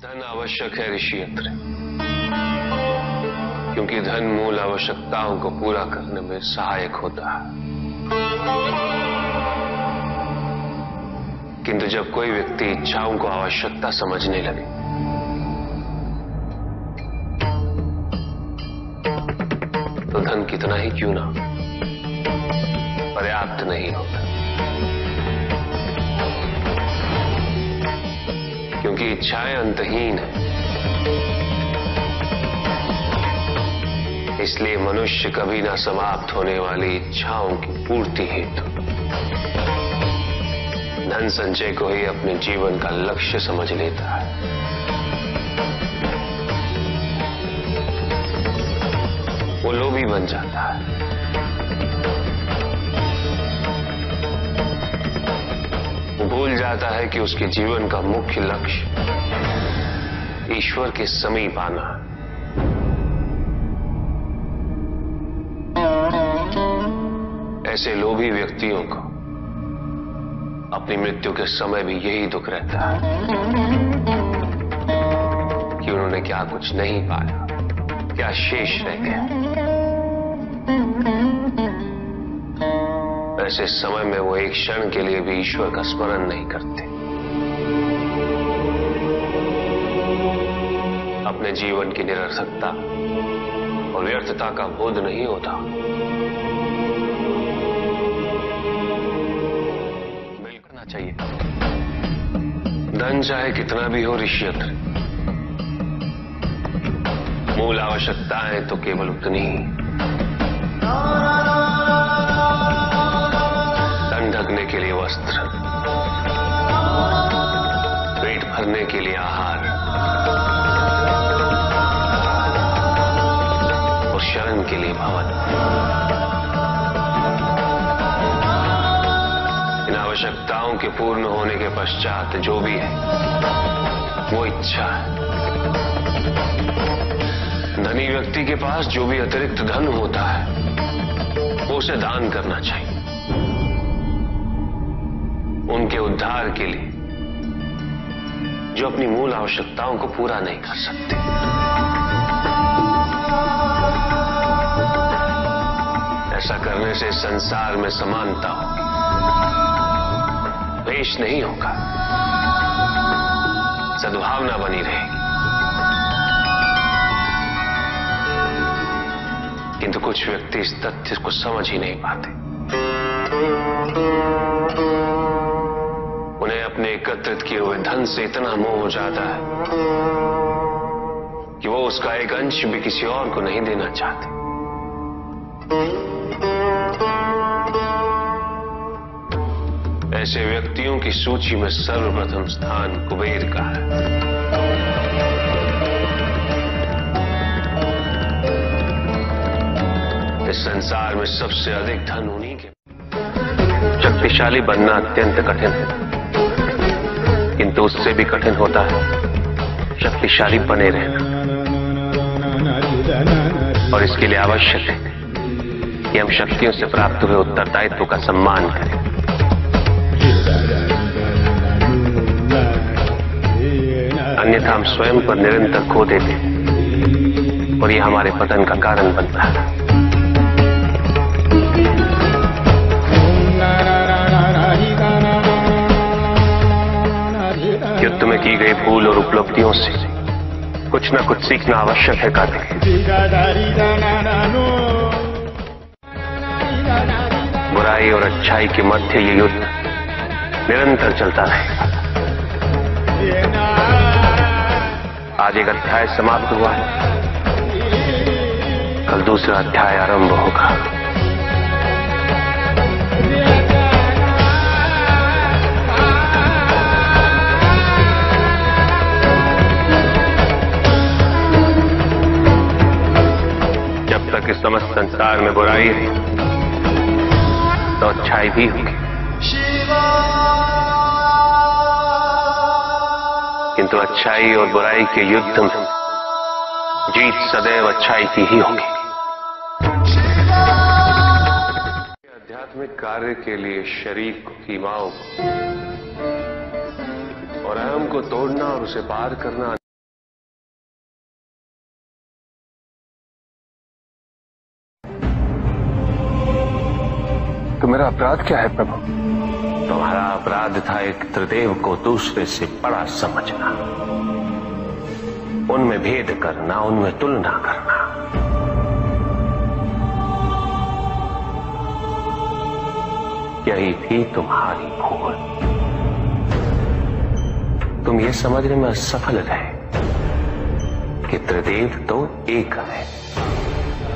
धन आवश्यक है ऋषि अत्रि, क्योंकि धन मूल आवश्यकताओं को पूरा करने में सहायक होता है। किंतु जब कोई व्यक्ति इच्छाओं को आवश्यकता समझने लगे तो धन कितना ही क्यों ना पर्याप्त नहीं होता, क्योंकि इच्छाएं अंतहीन है। इसलिए मनुष्य कभी ना समाप्त होने वाली इच्छाओं की पूर्ति हेतु धन संचय को ही अपने जीवन का लक्ष्य समझ लेता है। वो लोभी बन जाता है। वो भूल जाता है कि उसके जीवन का मुख्य लक्ष्य ईश्वर के समीप आना है। ऐसे लोभी व्यक्तियों को अपनी मृत्यु के समय भी यही दुख रहता है कि उन्होंने क्या कुछ नहीं पाया, क्या शेष रह गया। ऐसे समय में वो एक क्षण के लिए भी ईश्वर का स्मरण नहीं करते, अपने जीवन की निरर्थकता और व्यर्थता का बोध नहीं होता। मिलना चाहिए। धन चाहे कितना भी हो ऋषि अत्रि, मूल आवश्यकताएं तो केवल उतनी ही। तन ढकने के लिए वस्त्र, पेट भरने के लिए आहार और शरण के लिए भवन। इन आवश्यकताओं के पूर्ण होने के पश्चात जो भी है वो इच्छा है। धनी व्यक्ति के पास जो भी अतिरिक्त धन होता है वो उसे दान करना चाहिए, उनके उद्धार के लिए जो अपनी मूल आवश्यकताओं को पूरा नहीं कर सकते। ऐसा करने से संसार में समानता होगी, द्वेष नहीं होगा, सद्भावना बनी रहेगी। किंतु कुछ व्यक्ति इस तथ्य को समझ ही नहीं पाते। उन्हें अपने एकत्रित किए हुए धन से इतना मोह हो जाता है कि वो उसका एक अंश भी किसी और को नहीं देना चाहते। ऐसे व्यक्तियों की सूची में सर्वप्रथम स्थान कुबेर का है। इस संसार में सबसे अधिक धन उन्हीं के। शक्तिशाली बनना अत्यंत कठिन है, किंतु उससे भी कठिन होता है शक्तिशाली बने रहना। और इसके लिए आवश्यक है कि हम शक्तियों से प्राप्त हुए उत्तरदायित्व का सम्मान करें। अन्यथा हम स्वयं पर निरंतर खो देते हैं और यह हमारे पतन का कारण बनता है। युद्ध में की गई भूल और उपलब्धियों से कुछ न कुछ सीखना आवश्यक है कार्तिक। बुराई और अच्छाई के मध्य ये युद्ध निरंतर चलता रहेगा। आज एक अध्याय समाप्त हुआ है, कल दूसरा अध्याय आरंभ होगा। जब तक इस समस्त संसार में बुराई है तो अच्छाई भी होगी, किंतु अच्छाई और बुराई के युद्ध में जीत सदैव अच्छाई की ही होगी। आध्यात्मिक कार्य के लिए शरीर को, सीमाओं को और अहम को तोड़ना और उसे पार करना मेरा अपराध क्या है प्रभु? तुम्हारा अपराध था एक त्रिदेव को दूसरे से बड़ा समझना, उनमें भेद करना, उनमें तुलना करना। यही थी तुम्हारी भूल। तुम ये समझने में असफल रहे कि त्रिदेव तो एक है,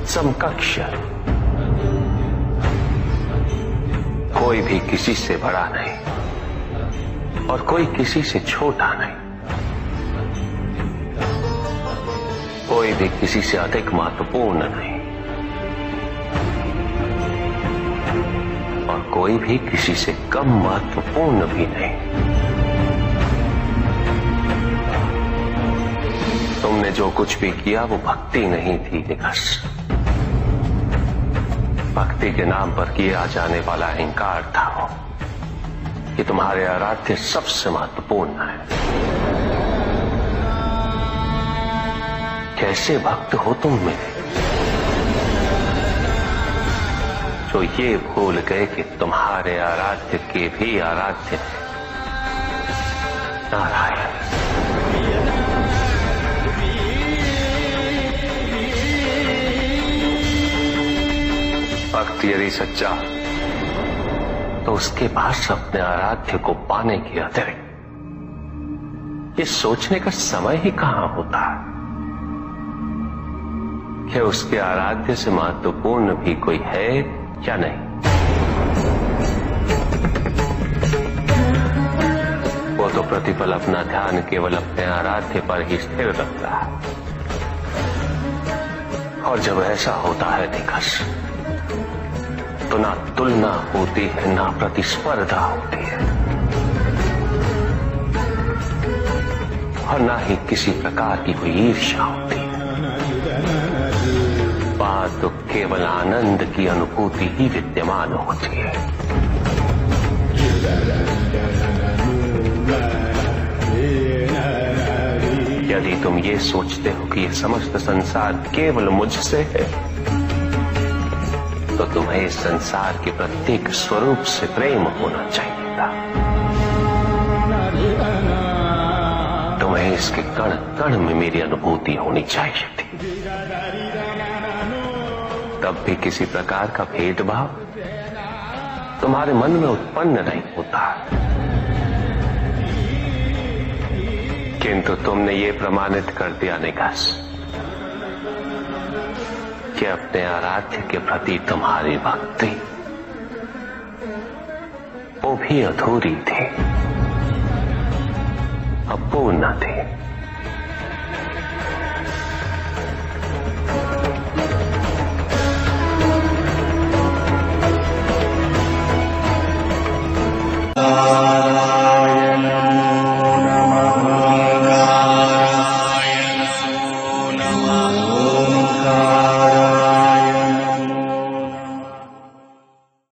समकक्ष है, कोई भी किसी से बड़ा नहीं और कोई किसी से छोटा नहीं, कोई भी किसी से अधिक महत्वपूर्ण नहीं और कोई भी किसी से कम महत्वपूर्ण भी नहीं। तुमने जो कुछ भी किया वो भक्ति नहीं थी निकस। भक्ति के नाम पर किया जाने वाला अहंकार था वो कि तुम्हारे आराध्य सबसे महत्वपूर्ण है। कैसे भक्त हो तुम मेरे, जो ये भूल गए कि तुम्हारे आराध्य के भी आराध्य नारायण। भक्त यदि सच्चा तो उसके पास अपने आराध्य को पाने के अतिरिक्त ये सोचने का समय ही कहां होता है कि उसके आराध्य से महत्वपूर्ण भी कोई है या नहीं। वो तो प्रतिपल अपना ध्यान केवल अपने आराध्य पर ही स्थिर रखता है और जब ऐसा होता है निकस तो ना तुलना होती है ना प्रतिस्पर्धा होती है और ना ही किसी प्रकार की कोई ईर्ष्या होती है। बात तो केवल आनंद की अनुभूति ही विद्यमान होती है। यदि तुम ये सोचते हो कि यह समस्त संसार केवल मुझसे है तो तुम्हें इस संसार के प्रत्येक स्वरूप से प्रेम होना चाहिए था। तुम्हें इसके कण कण में मेरी अनुभूति होनी चाहिए थी। तब भी किसी प्रकार का भेदभाव तुम्हारे मन में उत्पन्न नहीं होता, किंतु तुमने ये प्रमाणित कर दिया निकस कि अपने आराध्य के प्रति तुम्हारी भक्ति वो भी अधूरी थी, अपूर्ण थी।